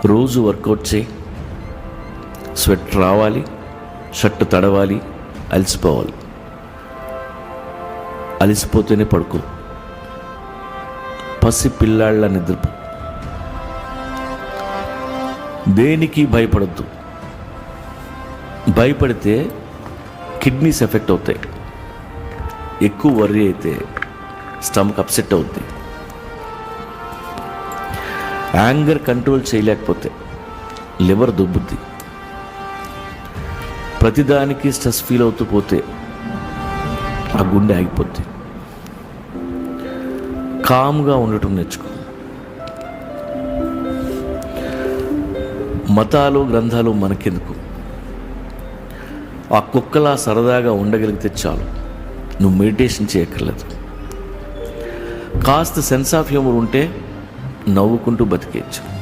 రోజు వర్కౌట్ చేయి, స్వెట్ రావాలి, షర్ట్ తడవాలి, అలసిపోవాలి. అలసిపోతేనే పడుకో, పసి పిల్లాళ్ళ నిద్రపో. దేనికి భయపడద్దు. భయపడితే కిడ్నీస్ ఎఫెక్ట్ అవుతాయి. ఎక్కువ వర్రీ అయితే స్టమక్ అప్సెట్ అవుద్ది. యాంగర్ కంట్రోల్ చేయలేకపోతే లివర్ దుబ్బుద్ది. ప్రతిదానికి స్ట్రెస్ ఫీల్ అవుతూ పోతే ఆ గుండె ఆగిపోద్ది. కామ్గా ఉండటం నేర్చుకో. మతాలు గ్రంథాలు మనకెందుకు? ఆ కుక్కలా సరదాగా ఉండగలిగితే చాలు. నువ్వు మెడిటేషన్ చేయక్కర్లేదు. కాస్త సెన్స్ ఆఫ్ హ్యూమర్ ఉంటే నవ్వుకుంటూ బతికేయచ్చు.